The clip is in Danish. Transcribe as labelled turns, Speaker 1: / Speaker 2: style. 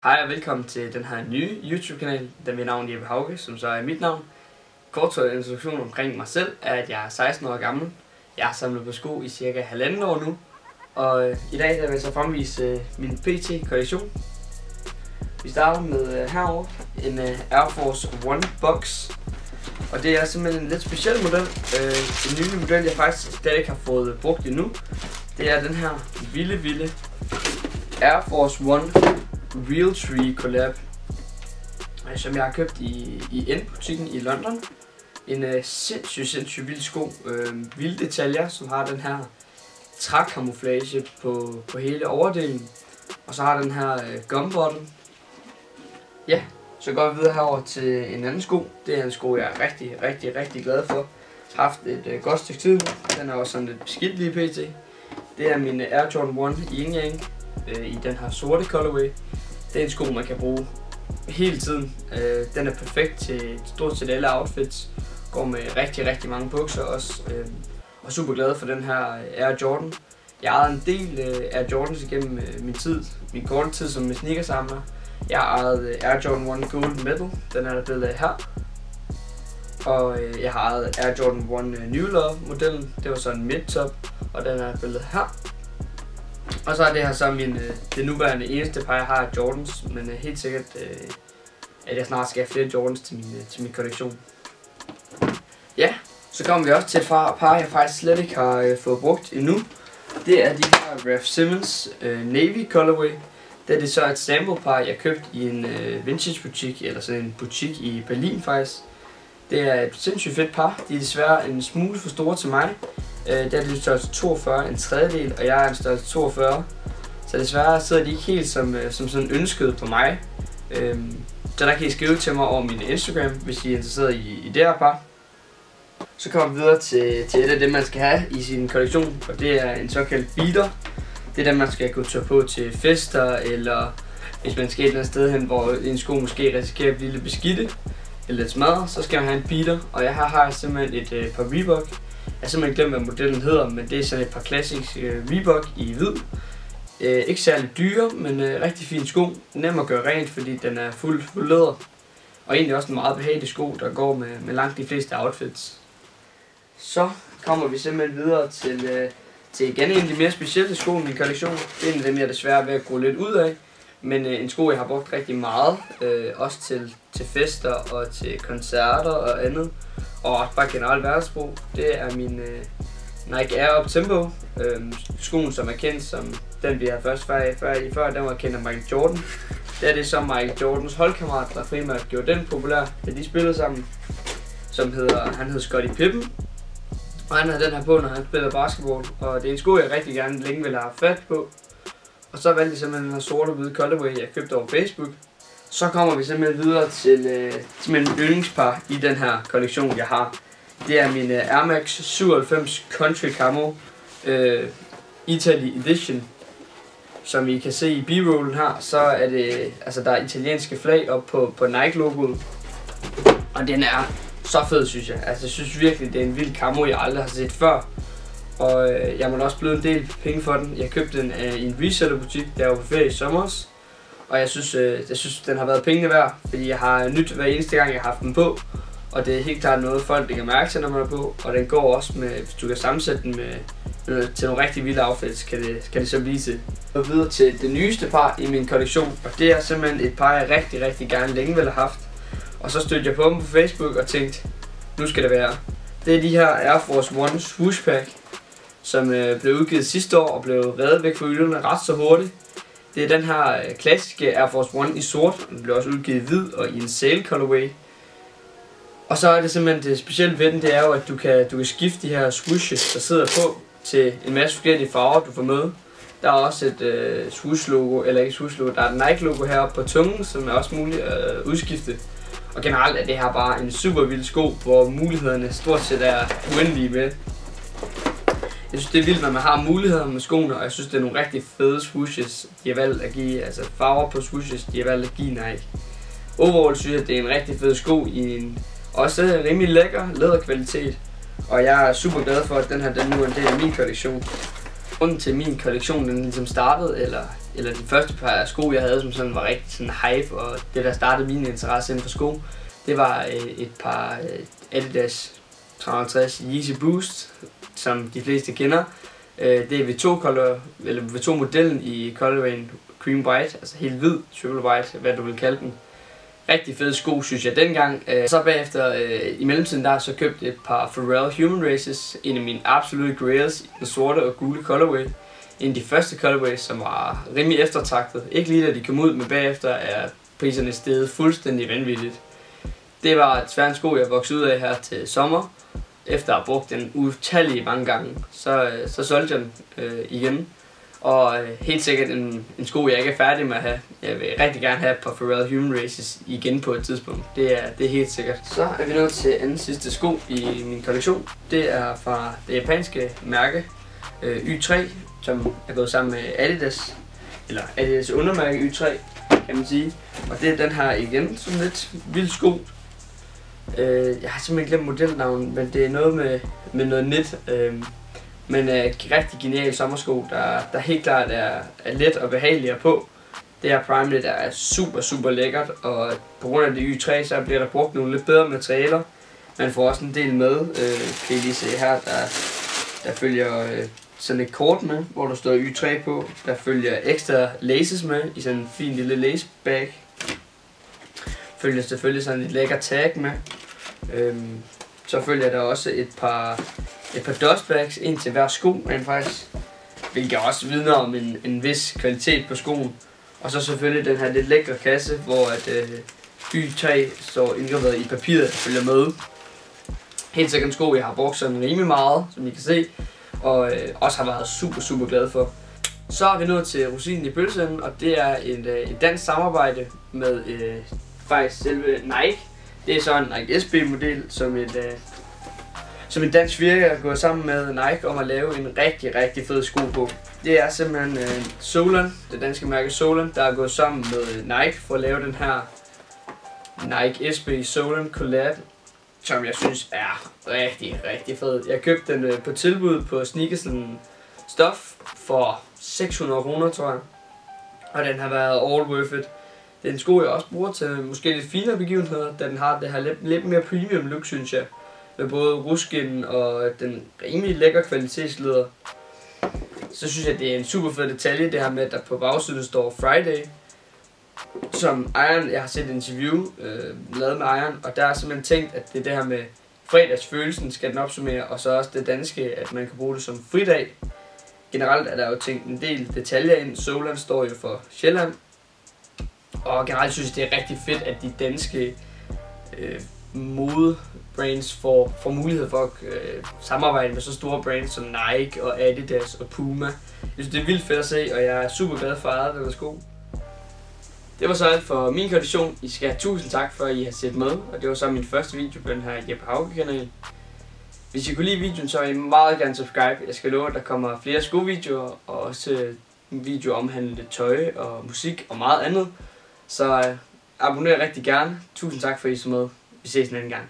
Speaker 1: Hej og velkommen til den her nye YouTube-kanal, den ved navn Jeppe Hauge, som så er mit navn. Kort introduktion omkring mig selv er, at jeg er 16 år gammel. Jeg har samlet på sko i cirka 1,5 år nu. Og i dag vil jeg så fremvise min PT-kollektion. Vi starter med herovre en Air Force One Box. Og det er simpelthen en lidt speciel model. En ny model, jeg faktisk stadig ikke har fået brugt endnu. Det er den her vilde Air Force One Realtree Collab, som jeg har købt i N-butikken i London. En sindssygt vild sko. Vilde detaljer, som har den her trækamuflage på hele overdelen. Og så har den her gumbottom. Ja, så går vi videre herover til en anden sko. Det er en sko, jeg er rigtig glad for. Jeg har haft et godt stykke tid. Den er også sådan lidt beskidt lige pt. Det er min Air Jordan 1 Yin Yang i den her sorte colorway. Det er en sko, man kan bruge hele tiden. Den er perfekt til stort set alle outfits. Går med rigtig mange bukser også. Og super glad for den her Air Jordan. Jeg har ejet en del Air Jordans igennem min korte tid som sneakersamler. Jeg har ejet Air Jordan 1 Gold Medal. Den er der billede af her. Og jeg har ejet Air Jordan 1 New Love modellen. Det var så en mid-top. Og den er der billede her. Og så er det her så det nuværende eneste par jeg har af Jordans, men helt sikkert at jeg snart skal have flere Jordans til min kollektion. Ja, så kommer vi også til et par jeg faktisk slet ikke har fået brugt endnu. Det er de her Raf Simons Navy colorway. Det er det så et sample par jeg købte i en vintage butik, eller sådan en butik i Berlin faktisk. Det er et sindssygt fedt par. De er desværre en smule for store til mig. Der er det størrelse 42, en tredjedel, og jeg er en størrelse 42. Så desværre sidder de ikke helt som sådan ønsket på mig. Så der kan I skrive til mig over min Instagram, hvis I er interesseret i det her par. Så kommer vi videre til et af dem, man skal have i sin kollektion, og det er en såkaldt beater. Det er den, man skal kunne tage på til fester, eller hvis man skal et eller andet sted hen, hvor en sko måske risikerer at blive lidt beskidte eller lidt smadret, så skal man have en beater. Og jeg har simpelthen et par Reebok. Jeg har simpelthen glemt, hvad modellen hedder, men det er sådan et par klassiske Reebok i hvid. Ikke særlig dyre, men rigtig fin sko. Nem at gøre rent, fordi den er fuld læder. Og egentlig også en meget behagelig sko, der går med langt de fleste outfits. Så kommer vi simpelthen videre til igen en af de mere specielle sko i min kollektion. Det er en af dem, jeg desværre er ved at gå lidt ud af. Men en sko, jeg har brugt rigtig meget. Også til fester og til koncerter og andet. Og bare generelt hverdagsbrug. Det er min Nike Air Up Tempo. Skoen, som er kendt som den, vi har først før, den var kendt af Michael Jordan. Det er det så Michael Jordans holdkammerat, der primært gjorde den populær, da de spillede sammen. Han hed Scottie Pippen. Og han havde den her på, når han spiller basketball. Og det er en sko, jeg rigtig gerne længe ville have fat på. Og så valgte jeg simpelthen den her sorte og hvide colorway, jeg købte over Facebook. Så kommer vi simpelthen videre til min yndlingspar i den her kollektion, jeg har. Det er min Air Max 97 Country Camo Italy Edition. Som I kan se i B-rollen her, så er det, altså der er italienske flag op på Nike-logoet. Og den er så fed, synes jeg. Altså jeg synes virkelig, det er en vild camo, jeg aldrig har set før. Og jeg må også blive en del penge for den. Jeg købte den i en resellerbutik, der var på ferie i sommer. Og jeg synes, den har været pengene værd, fordi jeg har nyt hver eneste gang, jeg har haft den på. Og det er helt klart noget, folk lægger mærke til, når man er på. Og den går også med, hvis du kan sammensætte den til nogle rigtig vilde outfits, kan det så blive til. Og videre til det nyeste par i min kollektion. Og det er simpelthen et par, jeg rigtig gerne længe ville have haft. Og så stødte jeg på dem på Facebook og tænkte, nu skal det være. Det er de her Air Force One Swoosh Pack, som blev udgivet sidste år og blev reddet væk fra hylderne ret så hurtigt. Det er den her klassiske Air Force One i sort, den blev også udgivet i hvid og i en sail colorway. Og så er det simpelthen det specielle ved den, det er jo, at du kan skifte de her swooshes, der sidder på, til en masse forskellige farver, du får med. Der er også et swoosh logo, eller ikke swoosh logo, der er et Nike logo heroppe på tungen, som er også muligt at udskifte. Og generelt er det her bare en super vild sko, hvor mulighederne stort set er uendelige med. Jeg synes det er vildt, at man har muligheder med skoene, og jeg synes det er nogle rigtig fede swooshes, de har valgt at give, altså farver på swooshes, de har valgt at give Nike. Overall synes jeg, det er en rigtig fed sko i en også rimelig lækker læderkvalitet, og jeg er super glad for, at den her nu er en del af min kollektion. Grunden til min kollektion den ligesom startede, eller de første par sko jeg havde, som sådan var rigtig sådan hype, og det der startede min interesse inden for sko, det var et par Adidas 350 Yeezy Boost, som de fleste kender. Det er V2-modellen i colorwayen cream white, altså helt hvid, triple white, hvad du vil kalde den. Rigtig fede sko, synes jeg dengang. Så bagefter, i mellemtiden der, så købte et par Pharrell Human Races, en af mine absolute grails i den sorte og gule colorway. En af de første colorways, som var rimelig eftertragtet. Ikke lige da de kom ud, men bagefter er priserne steget fuldstændig vanvittigt. Det var desværre en sko, jeg voksede ud af her til sommer. Efter at have brugt den utallige mange gange, så solgte jeg den igen. Og helt sikkert en sko, jeg ikke er færdig med at have. Jeg vil rigtig gerne have et par Pharrell Human Races igen på et tidspunkt. Det er helt sikkert. Så er vi nået til anden sidste sko i min kollektion. Det er fra det japanske mærke Y3, som er gået sammen med Adidas. Eller Adidas undermærke Y3, kan man sige. Og det er den her igen, sådan lidt vild sko. Jeg har simpelthen glemt modelnavnet, men det er noget med noget net. Men rigtig genial sommersko, der helt klart er let og behagelig på. Det her Primeknit er super lækkert, og på grund af det Y3, så bliver der brugt nogle lidt bedre materialer. Man får også en del med. Kan I lige se her, der følger sådan et kort med, hvor der står Y3 på. Der følger ekstra laces med i sådan en fin lille lace bag. Følger selvfølgelig sådan et lækker tag med. Så følger der også et par dustbags, en til hver sko, men faktisk, hvilket også vidner om en vis kvalitet på skoen. Og så selvfølgelig den her lidt lækre kasse, hvor Y3 står indgraveret i papiret, der følger med. Helt sikkert en sko, jeg har brugt sådan rimelig meget, som I kan se, og også har været super glad for. Så er vi nået til rosinen i pølseenden, og det er et dansk samarbejde med faktisk selve Nike. Det er så en Nike SB-model, som en dansk firma er gået sammen med Nike om at lave en rigtig fed sko på. Det er simpelthen Solan, det danske mærke Solan, der er gået sammen med Nike for at lave den her Nike SB Solan Collab, som jeg synes er rigtig fed. Jeg købte den på tilbud på Sneakersen Stuff for 600 kroner, tror jeg. Og den har været all worth it. Det er en sko, jeg også bruger til måske lidt finere begivenheder, da den har det her lidt mere premium look, synes jeg. Med både ruskin og den rimelig lækker kvalitetsleder. Så synes jeg, det er en super fed detalje, det her med, at der på bagsiden står Friday. Som ejeren, jeg har set et interview lavet med ejeren, og der er simpelthen tænkt, at det er det her med fredagsfølelsen, skal den opsummere, og så også det danske, at man kan bruge det som fridag. Generelt er der jo tænkt en del detaljer ind. Solan står jo for Sjælland. Og generelt synes jeg, det er rigtig fedt, at de danske modebrands får mulighed for at samarbejde med så store brands som Nike og Adidas og Puma. Jeg synes, det er vildt fedt at se, og jeg er super glad for at eje den sko. Det var så alt for min kollektion. I skal have tusind tak for, at I har set med, og det var så min første video på den her Jeppe Hauge-kanal. Hvis I kunne lide videoen, så vil I meget gerne subscribe. Jeg skal love, at der kommer flere skovideoer, og også videoer omhandlende tøj og musik og meget andet. Så abonner rigtig gerne. Tusind tak for, at I så med. Vi ses en anden gang.